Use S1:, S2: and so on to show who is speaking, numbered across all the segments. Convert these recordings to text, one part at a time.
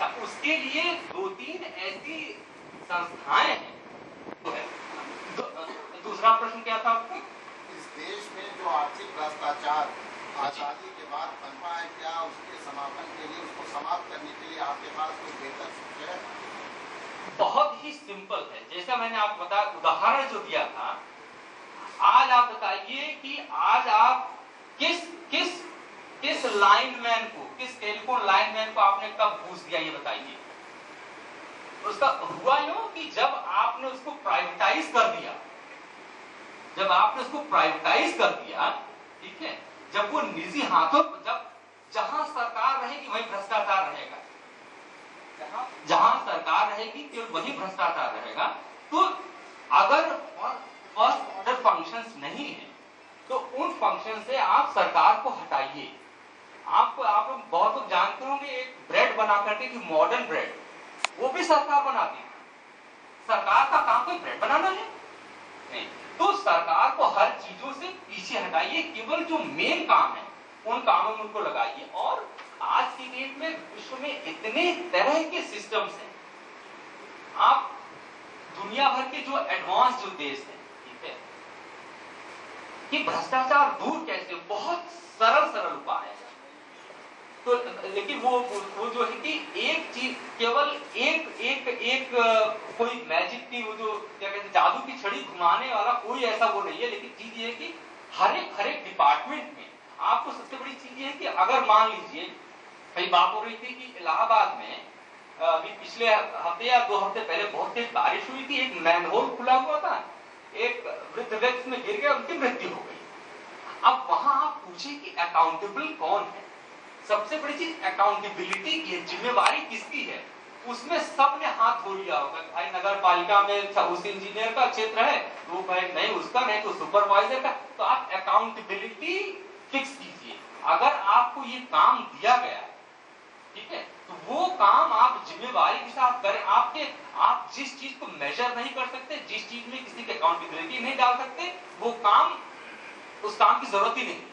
S1: अच्छा, उसके लिए 2-3 ऐसी संस्थाएं हैं। दूसरा प्रश्न क्या था आपका?
S2: इस देश में जो आर्थिक भ्रष्टाचार आजादी के बाद पनपा है, क्या उसके समापन के लिए, उसको समाप्त करने के लिए आपके पास कोई बेहतर सूझ है?
S1: बहुत ही सिंपल है। जैसा मैंने आपको बताया, उदाहरण जो दिया था, आज आप बताइए कि आज आप किस लाइनमैन को, किस टेलीफोन लाइनमैन को आपने कब घूस दिया, ये बताइए। उसका हुआ यूं कि जब आपने उसको प्राइवेटाइज कर दिया, ठीक है, जब वो निजी हाथों, जहां सरकार रहेगी वहीं भ्रष्टाचार रहेगा, जहां सरकार रहेगी केवल वही भ्रष्टाचार रहेगा। तो अगर फर्स्ट ऑर्डर फंक्शंस नहीं है तो उन फंक्शन से आप सरकार को हटाइए। आप लोग बहुत लोग जानते होंगे, एक ब्रेड बना करके कि मॉडर्न ब्रेड, वो भी सरकार बनाती है। सरकार का काम कोई ब्रेड बनाना है नहीं। तो सरकार को हर चीजों से पीछे हटाइए, केवल जो मेन काम है उन कामों में उनको लगाइए। और आज की डेट में विश्व में इतने तरह के सिस्टम्स हैं, आप दुनिया भर के जो एडवांस जो देश हैं, ठीक है, कि भ्रष्टाचार दूर कैसे, बहुत सरल उपाय है। तो लेकिन वो जो है कि एक चीज, केवल एक कोई मैजिक की, वो जो क्या कहते हैं, जादू की छड़ी घुमाने वाला कोई ऐसा वो नहीं है। लेकिन चीज ये है कि हर एक डिपार्टमेंट में आपको सबसे बड़ी चीज ये है कि अगर मान लीजिए, कई बात हो रही थी कि इलाहाबाद में अभी पिछले हफ्ते या 2 हफ्ते पहले बहुत तेज बारिश हुई थी, एक मैनहोल खुला हुआ था, एक वृद्ध व्यक्ति में गिर गया, उनकी मृत्यु हो गई। अब वहां आप पूछे कि अकाउंटेबल कौन है? सबसे बड़ी चीज अकाउंटेबिलिटी की है, जिम्मेवारी किसकी है? उसमें सबने हाथ धो लिया होगा। भाई नगर पालिका में उस इंजीनियर का क्षेत्र है, तो भाई नहीं उसका, नहीं तो सुपरवाइजर का। तो आप अकाउंटेबिलिटी फिक्स कीजिए। अगर आपको ये काम दिया गया, ठीक है, तो वो काम आप जिम्मेवारी के साथ करें। आप जिस चीज को मेजर नहीं कर सकते, जिस चीज में किसी की अकाउंटेबिलिटी नहीं डाल सकते, वो काम, उस काम की जरूरत ही नहीं।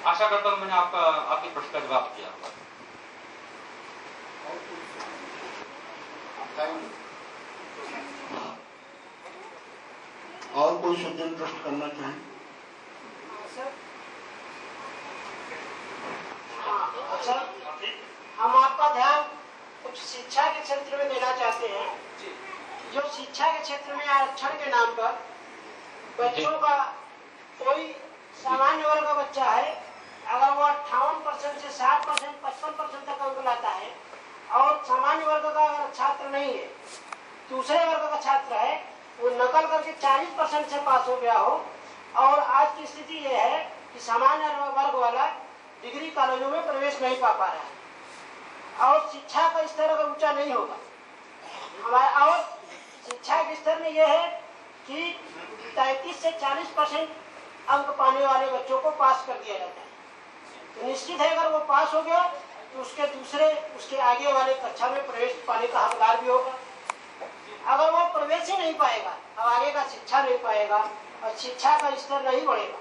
S1: आशा करता हूं मैंने आपके प्रश्न का जवाब दिया।
S2: और कोई सज्जन प्रश्न करना चाहें?
S3: अच्छा, हम आपका ध्यान कुछ शिक्षा के क्षेत्र में देना चाहते हैं। जो शिक्षा के क्षेत्र में आरक्षण के नाम पर बच्चों का, कोई सामान्य वर्ग का बच्चा है, अगर वो 58% से 60%, 55% तक अंक लाता है, और सामान्य वर्ग का अगर छात्र नहीं है, दूसरे वर्ग का छात्र है, वो नकल करके 40% से पास हो गया हो, और आज की स्थिति ये है कि सामान्य वर्ग वाला डिग्री कॉलेजों में प्रवेश नहीं पा रहा है, और शिक्षा का स्तर अगर ऊंचा नहीं होगा हमारा, और शिक्षा के स्तर में यह है कि 33 से 40% अंक पाने वाले बच्चों को पास कर दिया जाता है। तो निश्चित है अगर वो पास हो गया तो उसके आगे वाले कक्षा में प्रवेश पाने का हकदार भी होगा। अगर वो प्रवेश ही नहीं पाएगा, अब आगे का शिक्षा नहीं पाएगा और शिक्षा का स्तर नहीं बढ़ेगा,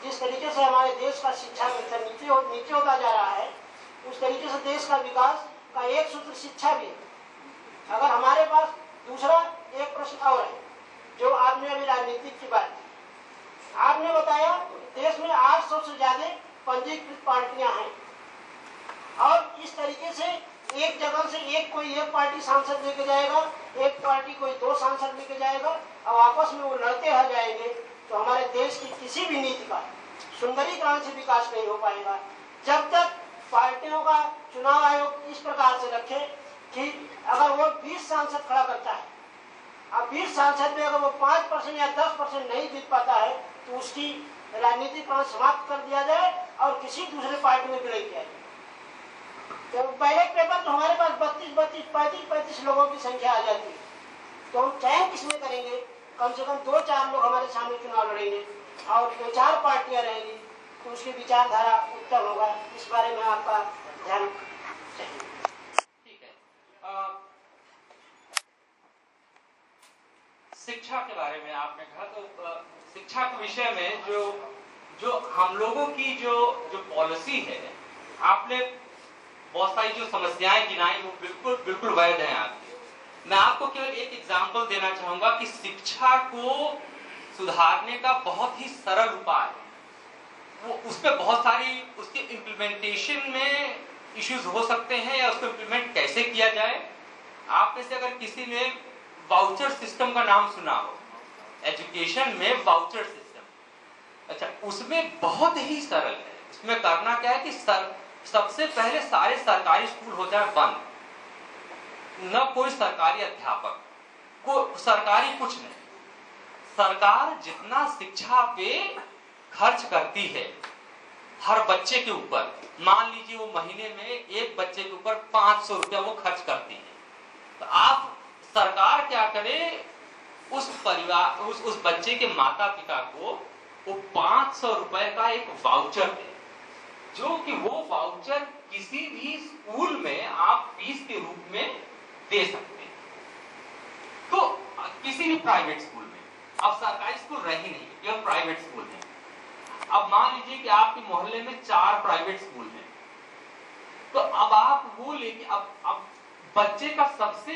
S3: जिस तरीके से हमारे देश का शिक्षा का स्तर नीचे होता जा रहा है, उस तरीके से देश का विकास का एक सूत्र शिक्षा भी है। अगर हमारे पास दूसरा एक प्रश्न और है, जो आपने अभी राजनीतिक की बात की, आपने बताया देश में 800 से ज्यादा पंजीकृत पार्टियां हैं, और इस तरीके से एक जगह से एक पार्टी सांसद लेके जाएगा, एक पार्टी कोई 2 सांसद लेके जाएगा, और आपस में वो लड़ते रह जाएंगे, तो हमारे देश की किसी भी नीति का सुंदरीकरण से विकास नहीं हो पाएगा। जब तक पार्टियों का चुनाव आयोग इस प्रकार से रखे कि अगर वो 20 सांसद खड़ा करता है, अब 20 सांसद में अगर वो 5% या 10% नहीं जीत पाता है, तो उसकी राजनीतिकरण समाप्त कर दिया जाए और किसी दूसरे पार्टी में विलय किया जाए। तो बैलेट पेपर तो हमारे पास 32-35 लोगों की संख्या आ जाती है, तो हम चयन किसमें करेंगे? कम से कम 2-4 लोग हमारे सामने चुनाव लड़ेंगे और 2-4 पार्टियां रहेंगी, तो उसकी विचारधारा उत्तम होगा। इस बारे में आपका ध्यान चाहिए।
S1: ठीक है, शिक्षा के बारे में आपने कहा, तो शिक्षा के विषय में जो हम लोगों की जो पॉलिसी है, आपने बहुत सारी जो समस्याएं गिनाई वो बिल्कुल बिल्कुल वैध हैं आपकी। मैं आपको केवल एक एग्जाम्पल देना चाहूंगा कि शिक्षा को सुधारने का बहुत ही सरल उपाय, वो उस पर बहुत सारी उसके इम्प्लीमेंटेशन में इश्यूज हो सकते हैं या उसको इम्प्लीमेंट कैसे किया जाए। आप में से अगर किसी ने वाउचर सिस्टम का नाम सुना हो, एजुकेशन में वाउचर सिस्टम, अच्छा उसमें बहुत ही सरल है। इसमें करना क्या है कि सबसे पहले सारे सरकारी स्कूल हो जाए बंद, न कोई सरकारी अध्यापक, को सरकारी कुछ नहीं। सरकार जितना शिक्षा पे खर्च करती है हर बच्चे के ऊपर, मान लीजिए वो महीने में एक बच्चे के ऊपर 500 रुपया वो खर्च करती है, तो आप सरकार क्या करे, उस परिवार उस बच्चे के माता पिता को वो 500 रुपए का एक वाउचर दे, जो कि वो वाउचर किसी भी स्कूल में आप फीस के रूप में दे सकते हैं। तो किसी भी प्राइवेट स्कूल में, अब सरकारी स्कूल रह ही नहीं, केवल प्राइवेट स्कूल है। अब मान लीजिए कि आपके मोहल्ले में 4 प्राइवेट स्कूल हैं, तो अब आप वो लेके अब बच्चे का सबसे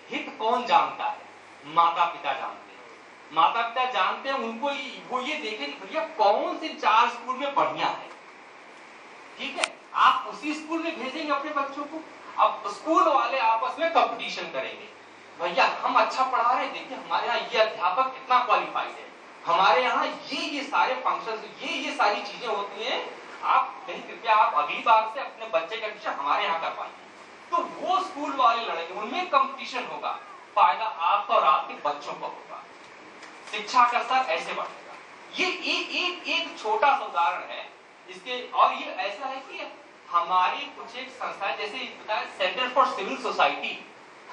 S1: हित कौन जानता है? माता पिता जानते हैं। माता पिता जानते हैं, उनको वो ये देखें कि भैया कौन से 4 स्कूल में बढ़िया है, ठीक है, आप उसी स्कूल में भेजेंगे अपने बच्चों को। अब स्कूल वाले आपस में कंपटीशन करेंगे, भैया हम अच्छा पढ़ा रहे हैं, देखिए हमारे यहाँ ये अध्यापक कितना क्वालिफाइड है, हमारे यहाँ ये सारे फंक्शंस, ये सारी चीजें होती हैं, आप नहीं, कृपया आप अगली बार से अपने बच्चे का एडमिशन हमारे यहाँ करवाइए। तो वो स्कूल वाले लड़ेंगे, उनमें कंपटीशन होगा, फायदा आपका और आपके बच्चों को होगा, शिक्षा का स्तर ऐसे बढ़ेगा। ये एक छोटा सा उदाहरण है इसके। और ये ऐसा है कि हमारी कुछ एक संस्था, जैसे सेंटर फॉर सिविल सोसाइटी,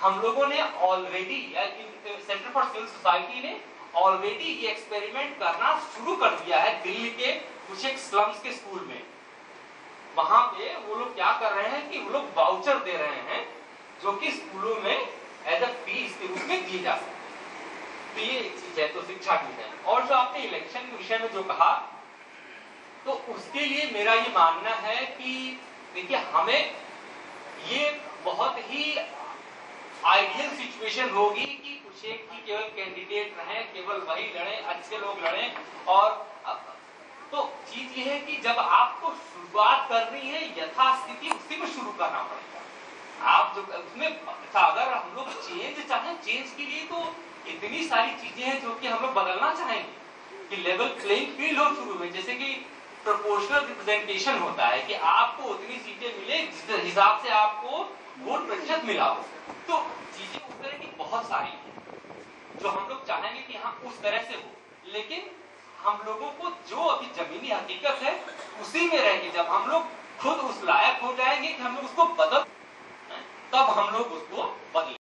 S1: हम लोगों ने already, centre for civil society ने ऑलरेडी ये एक्सपेरिमेंट करना शुरू कर दिया है दिल्ली के कुछ एक स्लम्स के स्कूल में। वहां पे वो लोग क्या कर रहे हैं कि वो लोग वाउचर दे रहे हैं, जो कि स्कूलों में एज अ फीस के रूप में दी जा सकती है। तो ये एक चीज है, तो शिक्षा की है। और जो आपने इलेक्शन के विषय में जो कहा, तो उसके लिए मेरा ये मानना है कि देखिए हमें ये बहुत ही आइडियल सिचुएशन होगी कि कुछ एक ही केवल कैंडिडेट रहे, केवल वही लड़े, अच्छे लोग लड़े। और तो चीज ये है कि जब आपको शुरुआत करनी है यथास्थिति उसी में शुरू करना पड़ेगा। आप जो उसमें अगर हम लोग चेंज चाहें, चेंज के लिए तो इतनी सारी चीजें हैं जो कि हम लोग बदलना चाहेंगे कि लेवल प्लेइंग फील्ड हो शुरू में, जैसे कि प्रोपोर्शनल रिप्रेजेंटेशन होता है कि आपको उतनी सीटें मिले जिस हिसाब से आपको वोट प्रतिशत मिला हो। तो चीजें उस तरह की बहुत सारी हैं जो हम लोग चाहेंगे कि हाँ उस तरह से हो, लेकिन हम लोगों को जो अभी जमीनी हकीकत है उसी में रहेगी। जब हम लोग खुद उस लायक हो जाएंगे कि हम लोग उसको बदल, तब हम लोग उसको बदलेंगे।